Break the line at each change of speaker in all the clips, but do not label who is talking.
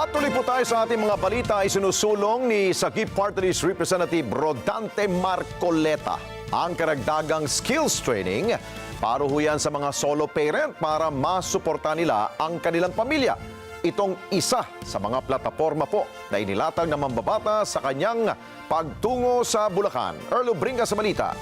At tuloy po tayo sa ating mga balita ay sinusulong ni Sagip Party List Representative Rodante Marcoleta ang karagdagang skills training para huyan sa mga solo parent para masuporta nila ang kanilang pamilya. Itong isa sa mga plataforma po na inilatag ng mambabata sa kanyang pagtungo sa Bulacan. Erlo Bringa sa balita.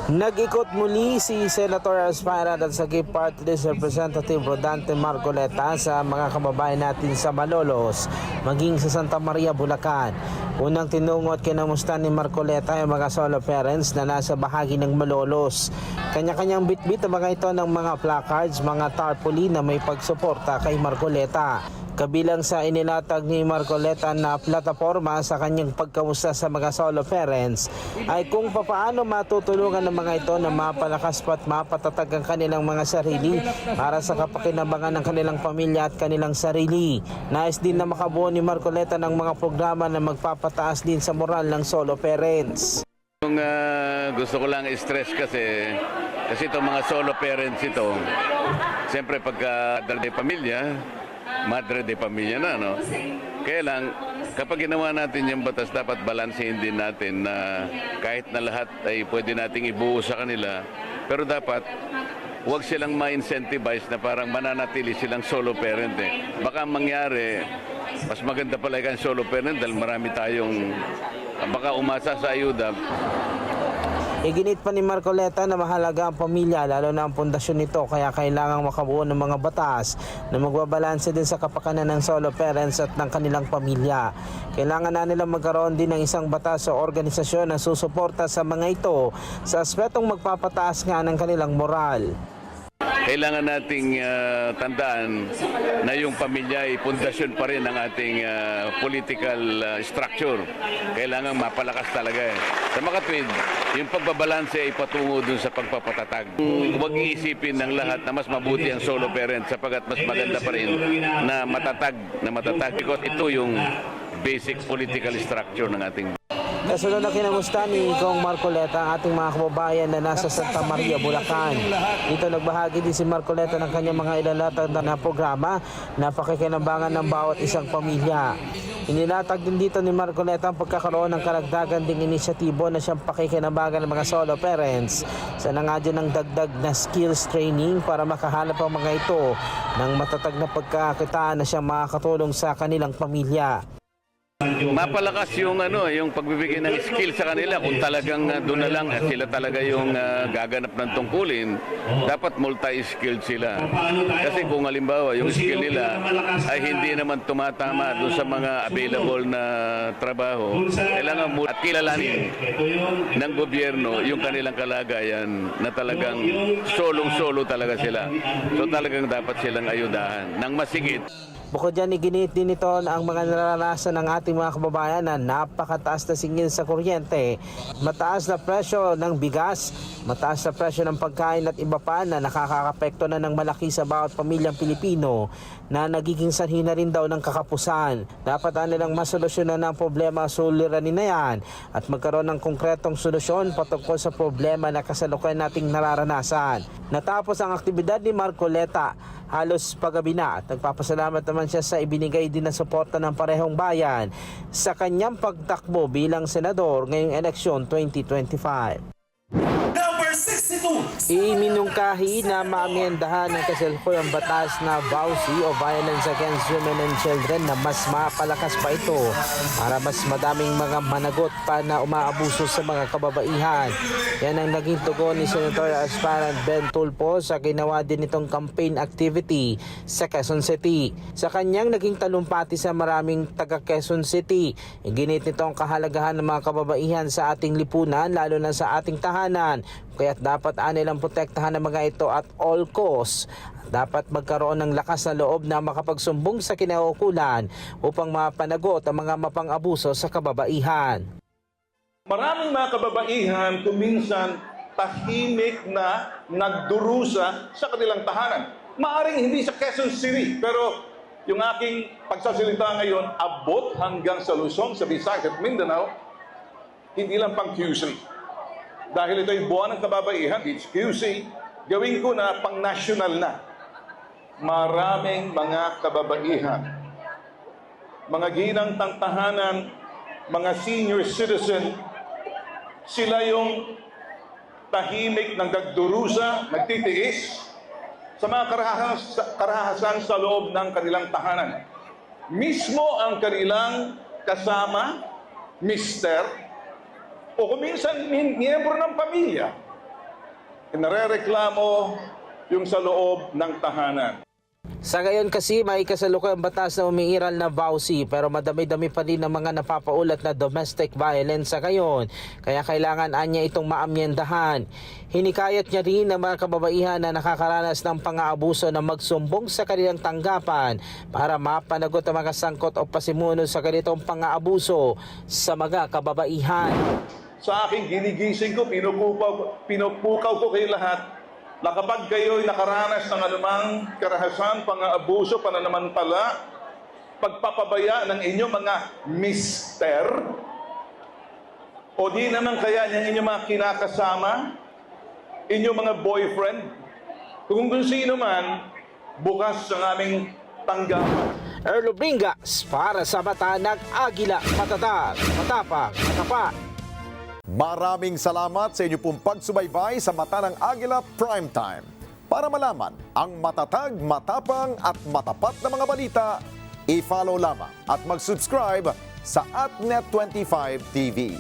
Nag-ikot muli si Senator Aspirant at Sagip Party List Representative Rodante Marcoleta sa mga kababayan natin sa Malolos, maging sa Santa Maria, Bulacan. Unang tinungo at kinamusta ni Marcoleta yung mga solo parents na nasa bahagi ng Malolos. Kanya-kanyang bitbit ang mga ito ng mga placards, mga tarpaulin na may pagsuporta kay Marcoleta. Kabilang sa inilatag ni Marcoleta na plataforma sa kanyang pagkamusta sa mga solo parents ay kung papaano matutulungan ng mga ito na mapalakas at mapatatag ang kanilang mga sarili para sa kapakinabangan ng kanilang pamilya at kanilang sarili. Nais din na makabuo ni Marcoleta ng mga programa na magpapataas din sa moral ng solo parents.
Yung gusto ko lang i-stress kasi itong mga solo parents ito, siyempre pagka dalawang pamilya, madre de pamilya na, no? Kaya lang, kapag ginawa natin yung batas, dapat balansehin din natin na kahit na lahat ay pwede nating ibuo sa kanila, pero dapat huwag silang ma-incentivize na parang mananatili silang solo parent. Baka mangyari, mas maganda pala kang solo parent dahil marami tayong baka umasa sa ayuda.
Iginit pa ni Marcoleta na mahalaga ang pamilya, lalo na ang pundasyon nito, kaya kailangang makabuo ng mga batas na magbabalanse din sa kapakanan ng solo parents at ng kanilang pamilya. Kailangan na nilang magkaroon din ng isang batas o organisasyon na susuporta sa mga ito sa aspetong magpapataas nga ng kanilang moral.
Kailangan nating tandaan na yung pamilya ay pundasyon pa rin ng ating political structure. Kailangan mapalakas talaga. Sa makatwid, yung pagbabalanse ay patungo dun sa pagpapatatag. Huwag iisipin ng lahat na mas mabuti ang solo parent sapagat mas maganda pa rin na matatag. Because ito yung basic political structure ng ating
Kasunod na kinamusta ni Kong Marcoleta ang ating mga kababayan na nasa Santa Maria, Bulacan. Dito nagbahagi din si Marcoleta ng kanyang mga ilalatag na programa na pakikinabangan ng bawat isang pamilya. Inilatag din dito ni Marcoleta ang pagkakaroon ng karagdagan ding inisyatibo na siyang pakikinabangan ng mga solo parents sa nangadyo ng dagdag na skills training para makahanap ang mga ito ng matatag na pagkakitaan na siyang makakatulong sa kanilang pamilya.
Mapalakas yung yung pagbibigay ng skill sa kanila kung talagang doon na lang sila talaga yung gaganap ng tungkulin, dapat multi-skilled sila. Kasi kung halimbawa yung skill nila ay hindi naman tumatama doon sa mga available na trabaho, kailangan at kilalanin ng gobyerno yung kanilang kalagayan na talagang solong-solo talaga sila. So talagang dapat silang ayudahan ng masigit.
Bukod dyan, iginit din ito ang mga naranasan ng ating mga kababayan na napakataas na singil sa kuryente, mataas na presyo ng bigas, mataas na presyo ng pagkain at iba pa na nakakapekto na ng malaki sa bawat pamilyang Pilipino na nagiging sanhi na rin daw ng kakapusan. Dapat nilang masolusyonan ang problema suliranin na yan at magkaroon ng konkretong solusyon patungkol sa problema na kasalukuyan nating nararanasan. Natapos ang aktibidad ni Marcoleta halos paggabi na at nagpapasalamat naman siya sa ibinigay din na suporta ng parehong bayan sa kanyang pagtakbo bilang senador ngayong eleksyon 2025. Iminungkahi na maamyendahan ng kasalukuyang batas na VAUSI o Violence Against Women and Children na mas mapalakas pa ito para mas madaming mga managot pa na umaabuso sa mga kababaihan. Yan ang naging tugon ni Senator Aspirant Ben Tulfo sa ginawa din itong campaign activity sa Quezon City. Sa kanyang naging talumpati sa maraming taga Quezon City, iginit nito ang kahalagahan ng mga kababaihan sa ating lipunan lalo na sa ating tahanan. Kaya't dapat nilang protektahan ng mga ito at all costs. Dapat magkaroon ng lakas na loob na makapagsumbong sa kinaukulan upang mapanagot ang mga mapang-abuso sa kababaihan.
Maraming mga kababaihan kuminsan tahimik na nagdurusa sa kanilang tahanan. Maaring hindi sa Quezon City, pero yung aking pagsasalita ngayon abot hanggang sa Luzon, sa Visayas at Mindanao, hindi lang pang QC. dahil ito'y buwan ng kababaihan, HQC, gawin ko na pang-national na. Maraming mga kababaihan, mga ginang tahanan, mga senior citizen, sila yung tahimik ng nagdurusa, nagtitiis sa mga karahasan sa loob ng kanilang tahanan. Mismo ang kanilang kasama, mister, o kung minsan miyembro ng pamilya, narereklamo yung sa loob ng tahanan.
Sa gayon kasi may kasalukuyang batas na umiiral na vowsy pero madami-dami pa din ang mga napapaulat na domestic violence sa gayon. Kaya kailangan anya itong maamyendahan. Hinikayat niya rin ang mga kababaihan na nakakaranas ng pang-aabuso na magsumbong sa kanilang tanggapan para mapanagot ang mga sangkot o pasimuno sa ganitong pang-aabuso sa mga kababaihan.
Sa aking ginigising ko, pinupukaw ko kayo lahat na kapag kayo'y nakaranas ng anumang karahasan, pang-aabuso, pananamantala, pagpapabaya ng inyong mga mister, o di naman kaya ng inyong mga kinakasama, inyong mga boyfriend, kung sino man, bukas ang aming tanggapan.
Erlo Bringas para sa Mata ng Agila, matatag, matapang, matapat.
Maraming salamat sa inyo pong pagsubaybay sa Mata ng Agila Primetime. Para malaman ang matatag, matapang at matapat na mga balita, i-follow lamang at mag-subscribe sa AtNet25 TV.